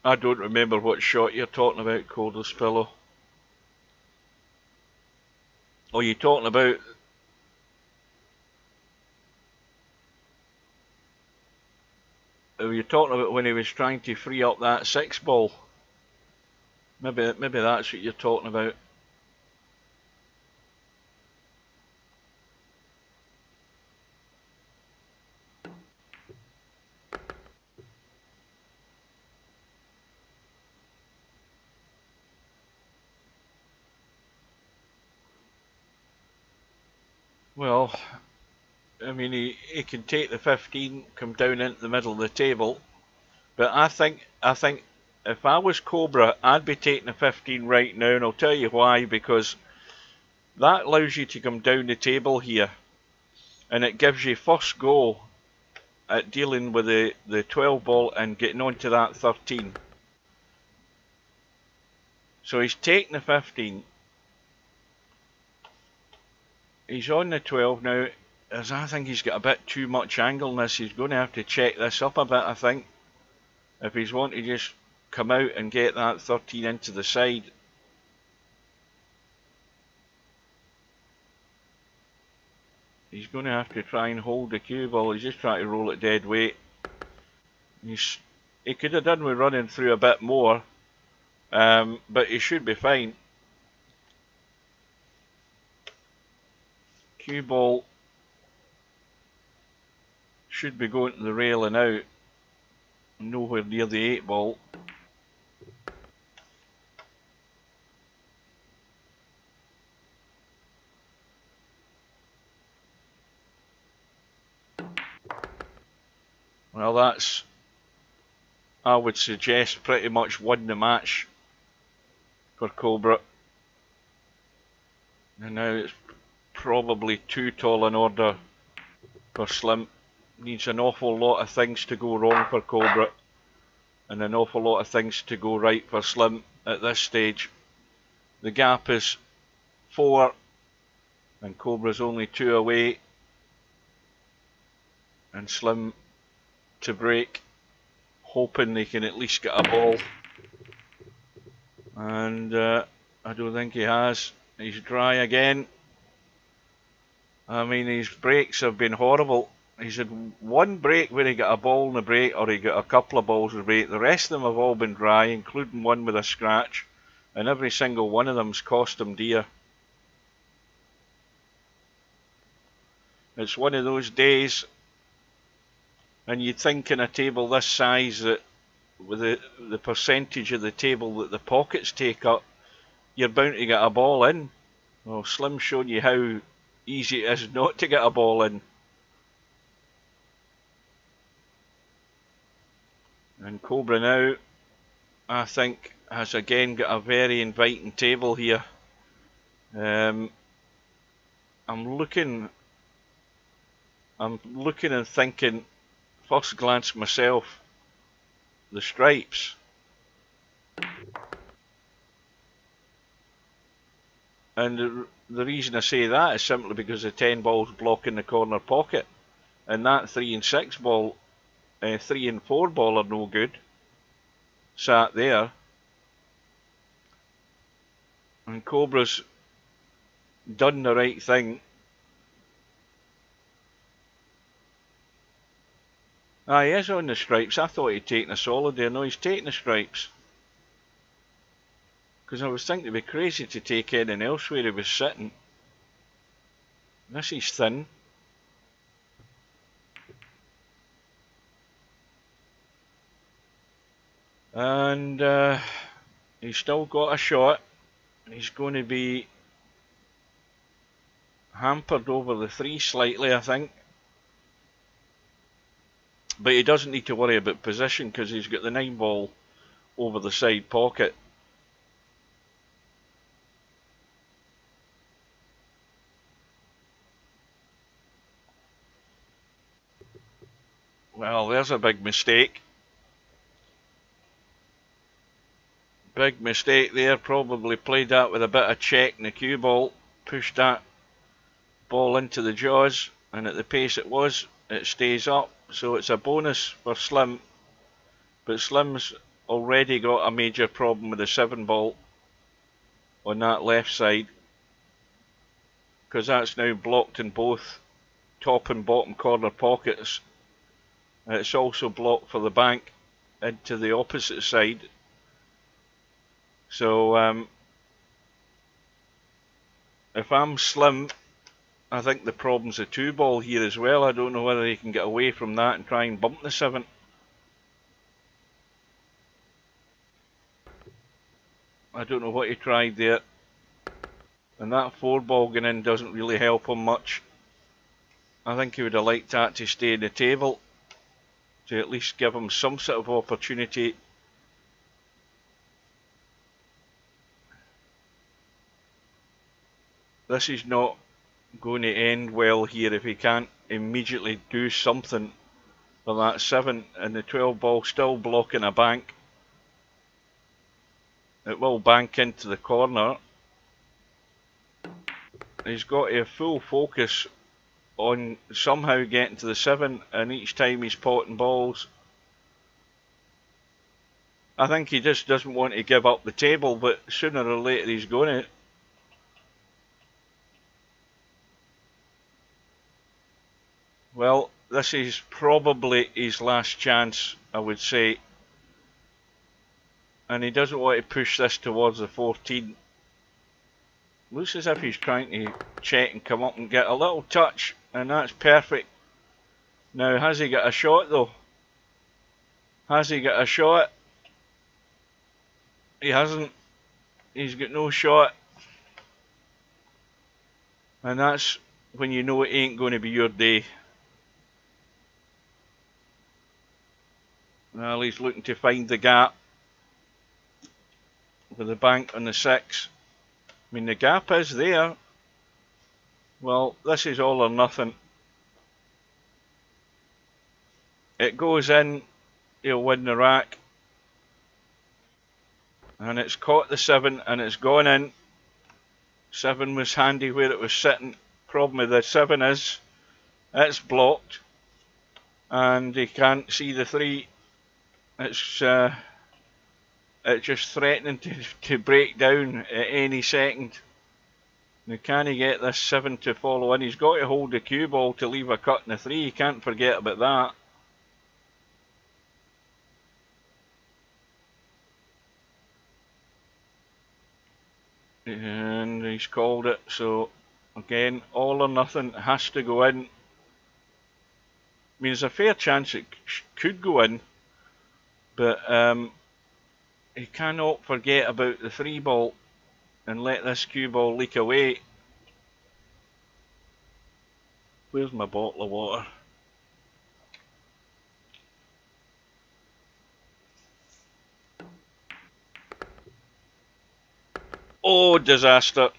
S1: I don't remember what shot you're talking about, Coldest Fellow. Oh, you're talking about... You're talking about when he was trying to free up that 6 ball. Maybe that's what you're talking about. Well, I mean, he can take the 15, come down into the middle of the table, but I think if I was Cobra, I'd be taking the 15 right now, and I'll tell you why. Because that allows you to come down the table here, and it gives you first go at dealing with the 12 ball and getting onto that 13. So he's taking the 15. He's on the 12 now, as I think he's got a bit too much angle in this. He's going to have to check this up a bit, I think, if he's wanting to just come out and get that 13 into the side. He's going to have to try and hold the cue ball. He's just trying to roll it dead weight. He could have done with running through a bit more, but he should be fine. Cue ball should be going to the rail and out, nowhere near the 8 ball. Well, that's, I would suggest, pretty much won the match for Cobra. And now it's probably too tall an order for Slim. Needs an awful lot of things to go wrong for Cobra, and an awful lot of things to go right for Slim at this stage. The gap is 4, and Cobra's only 2 away, and Slim to break, hoping they can at least get a ball, and I don't think he has. He's dry again. I mean, his breaks have been horrible. He's had 1 break where he got a ball in the break, or he got a couple of balls in the break. The rest of them have all been dry, including 1 with a scratch, and every single one of them's cost him dear. It's one of those days, and you'd think in a table this size that with the percentage of the table that the pockets take up, you're bound to get a ball in. Well, Slim's showing you how easy it is not to get a ball in. And Cobra now, I think, has again got a very inviting table here. I'm looking and thinking, first glance myself, the stripes. And the reason I say that is simply because the 10 ball's blocking the corner pocket, and that 3 and 6 ball, 3 and 4 ball are no good. Sat there, and Cobra's done the right thing. Ah, he is on the stripes. I thought he'd taken a solid there. No, he's taking the stripes. Because I was thinking it'd be crazy to take anything else where he was sitting. This is thin. And he's still got a shot. He's going to be hampered over the 3 slightly, I think. But he doesn't need to worry about position because he's got the 9 ball over the side pocket. Well, there's a big mistake. Big mistake there. Probably played that with a bit of check in the cue ball. Pushed that ball into the jaws, and at the pace it was, it stays up. So it's a bonus for Slim. But Slim's already got a major problem with the 7 ball on that left side, because that's now blocked in both top and bottom corner pockets. It's also blocked for the bank into the opposite side. So if I'm Slim, I think the problem's a 2 ball here as well. I don't know whether he can get away from that and try and bump the 7. I don't know what he tried there. And that 4 ball going in doesn't really help him much. I think he would have liked that to stay in the table, to at least give him some sort of opportunity. This is not going to end well here if he can't immediately do something for that 7, and the 12 ball still blocking a bank. It will bank into the corner. He's got a full focus on somehow getting to the 7, and each time he's potting balls, I think he just doesn't want to give up the table, but sooner or later he's going to. Well, this is probably his last chance, I would say. And he doesn't want to push this towards the 14. Looks as if he's trying to check and come up and get a little touch, and that's perfect. Now, has he got a shot though? Has he got a shot? He hasn't. He's got no shot. And that's when you know it ain't going to be your day. Well, he's looking to find the gap with the bank on the 6. I mean, the gap is there. Well, this is all or nothing. It goes in, he'll win the rack. And it's caught the 7 and it's gone in. 7 was handy where it was sitting. Problem with the 7 is it's blocked and he can't see the 3. It's just threatening to break down at any second. Now, can he get this 7 to follow in? He's got to hold the cue ball to leave a cut in the 3. You can't forget about that. And he's called it. So again, all or nothing has to go in. I mean, there's a fair chance it could go in, but he cannot forget about the 3 ball and let this cue ball leak away. Where's my bottle of water? Oh, disaster.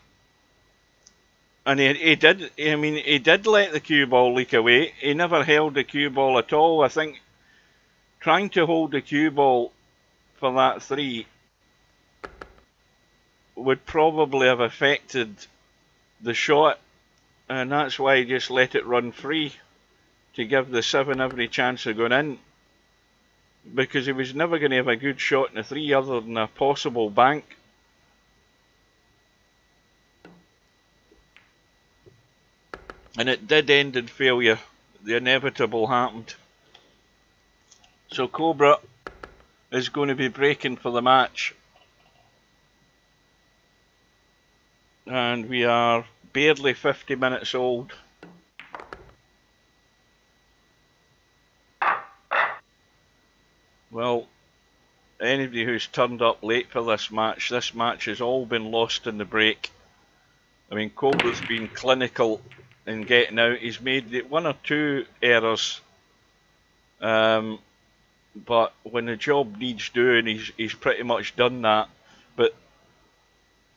S1: And he did, I mean, he did let the cue ball leak away. He never held the cue ball at all. I think trying to hold the cue ball for that 3 would probably have affected the shot, and that's why he just let it run free to give the 7 every chance of going in, because he was never going to have a good shot in the 3 other than a possible bank. And it did end in failure. The inevitable happened. So Cobra is going to be breaking for the match. and we are barely 50 minutes old. Well, anybody who's turned up late for this match has all been lost in the break. I mean, Cobra's been clinical in getting out. He's made one or two errors, but when the job needs doing, he's pretty much done that. But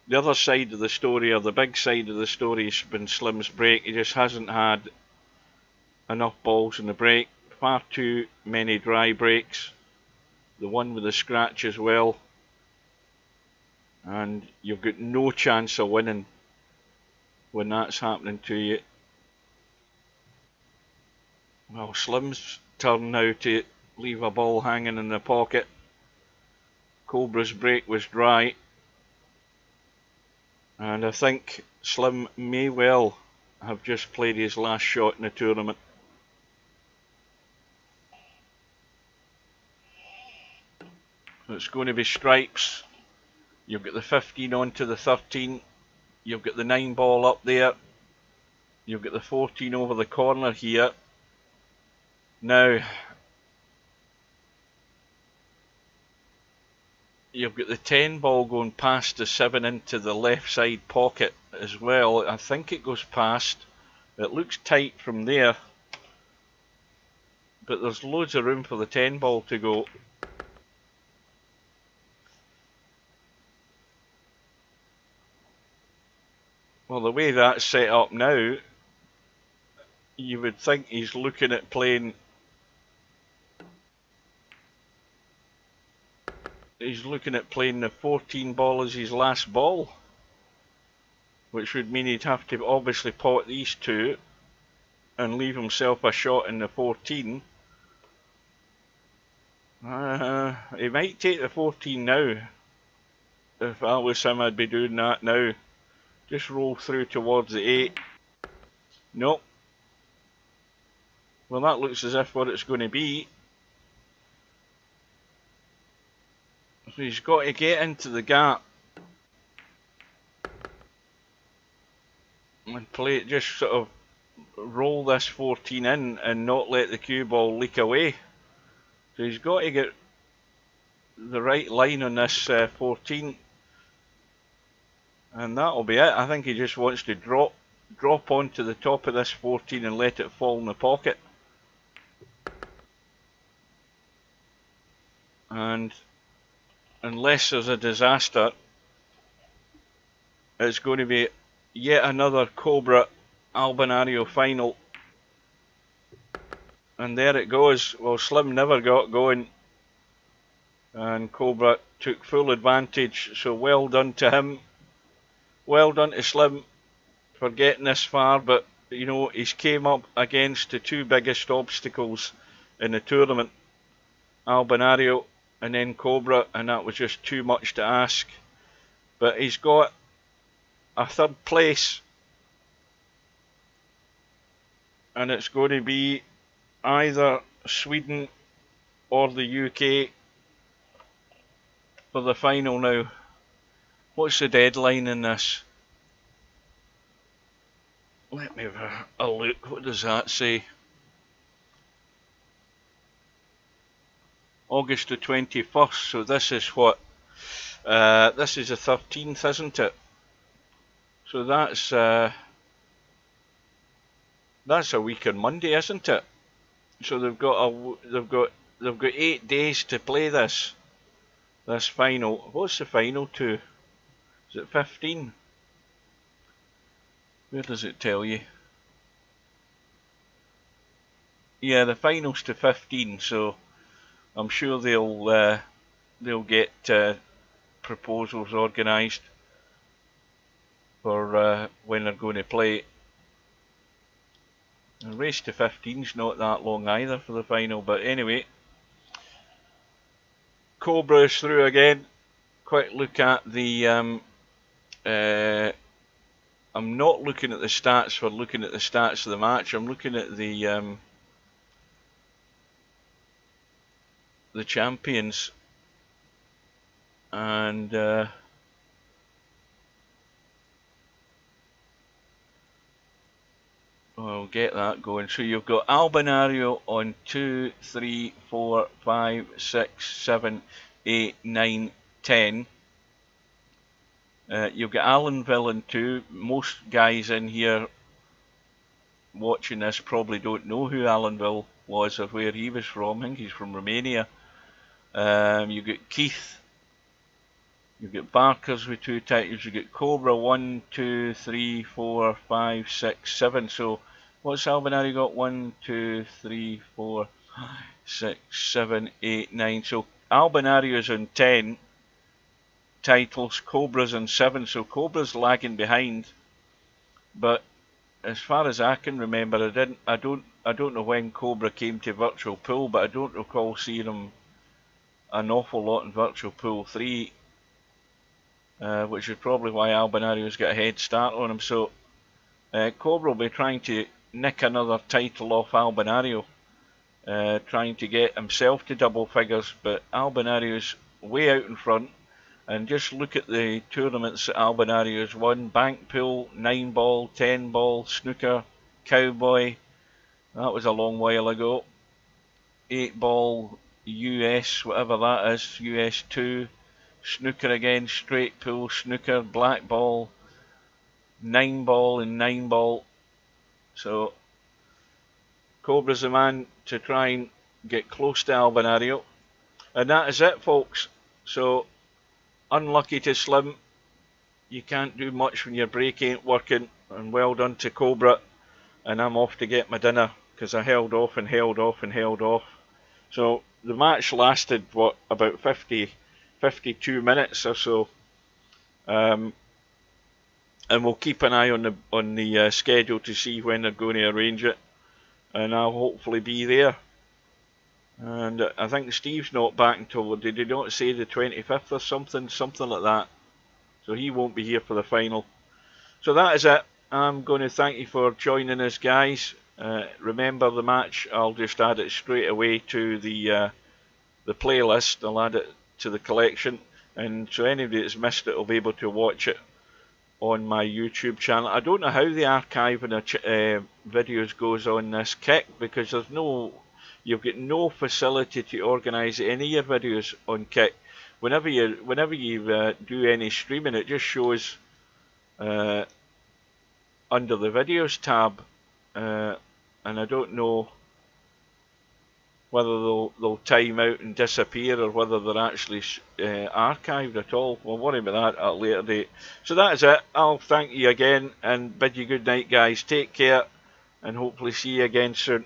S1: the other side of the story, or the big side of the story, has been Slim's break. He just hasn't had enough balls in the break. Far too many dry breaks. The one with the scratch as well. And you've got no chance of winning when that's happening to you. Well, Slim's turn now to leave a ball hanging in the pocket. Cobra's break was dry. And I think Slim may well have just played his last shot in the tournament. It's going to be stripes. You've got the 15 onto the 13. You've got the 9 ball up there. You've got the 14 over the corner here. Now, you've got the 10 ball going past the 7 into the left side pocket as well. I think it goes past. It looks tight from there, but there's loads of room for the 10 ball to go. Well, the way that's set up now, you would think he's looking at playing. He's looking at playing the 14 ball as his last ball, which would mean he'd have to obviously pot these two and leave himself a shot in the 14. He might take the 14 now. If I was him, I'd be doing that now. Just roll through towards the 8. Nope. Well, that looks as if what it's going to be. So he's got to get into the gap and play it, just sort of roll this 14 in and not let the cue ball leak away. So he's got to get the right line on this 14. And that'll be it. I think he just wants to drop onto the top of this 14 and let it fall in the pocket. And unless there's a disaster, it's going to be yet another Cobra Albinario final. And there it goes. Well, Slim never got going, and Cobra took full advantage, so well done to him. Well done to Slim for getting this far, but you know, he's came up against the two biggest obstacles in the tournament, Albinario and then Cobra, and that was just too much to ask. But he's got a 3rd place, and it's going to be either Sweden or the UK for the final now. What's the deadline in this? Let me have a look. What does that say? August the 21st. So this is what? This is the 13th, isn't it? So that's a week on Monday, isn't it? So they've got 8 days to play this final. What's the final to? Is it 15? Where does it tell you? Yeah, the final's to 15, so I'm sure they'll get proposals organised for when they're going to play. The race to 15's not that long either for the final, but anyway. Cobra's through again. Quick look at the I'm not looking at the stats for looking at the stats of the match. I'm looking at the champions, and I'll get that going. So you've got Albinario on 2, 3, 4, 5, 6, 7, 8, 9, 10. You've got Allenville in 2. Most guys in here watching this probably don't know who Allenville was or where he was from. I think he's from Romania. You've got Keith. You've got Barkers with 2 titles. You've got Cobra 1, 2, 3, 4, 5, 6, 7. So what's Albinario got? 1, 2, 3, 4, 5, 6, 7, 8, 9. So Albinario's on 10 titles. Cobra's on 7. So Cobra's lagging behind. But as far as I can remember, I don't know when Cobra came to Virtual Pool, but I don't recall seeing him an awful lot in Virtual Pool 3. Which is probably why Albinario's got a head start on him. So Cobra will be trying to nick another title off Albinario, trying to get himself to double figures, but Albinario's way out in front. And just look at the tournaments that Albinario's won: Bank Pool, 9 ball, 10 ball, snooker, cowboy, that was a long while ago, 8 ball, US, whatever that is, US 2, snooker again, straight pool, snooker, black ball, 9 ball and 9 ball. So Cobra's the man to try and get close to Albinario. And that is it, folks. So unlucky to Slim. You can't do much when your brake ain't working. And well done to Cobra. And I'm off to get my dinner because I held off and held off and held off. So the match lasted, what, about 52 minutes or so, and we'll keep an eye on the schedule to see when they're going to arrange it, and I'll hopefully be there. And I think Steve's not back until, did he not say the 25th or something like that? So he won't be here for the final. So that is it. I'm going to thank you for joining us, guys. Remember the match, I'll just add it straight away to the playlist. I'll add it to the collection, and so anybody that's missed it will be able to watch it on my YouTube channel. I don't know how the archiving of videos goes on this Kick, because you've got no facility to organise any of your videos on Kick. Whenever you do any streaming, it just shows under the videos tab, and I don't know whether they'll time out and disappear or whether they're actually archived at all. We'll worry about that at a later date. So that is it. I'll thank you again and bid you good night, guys. Take care and hopefully see you again soon.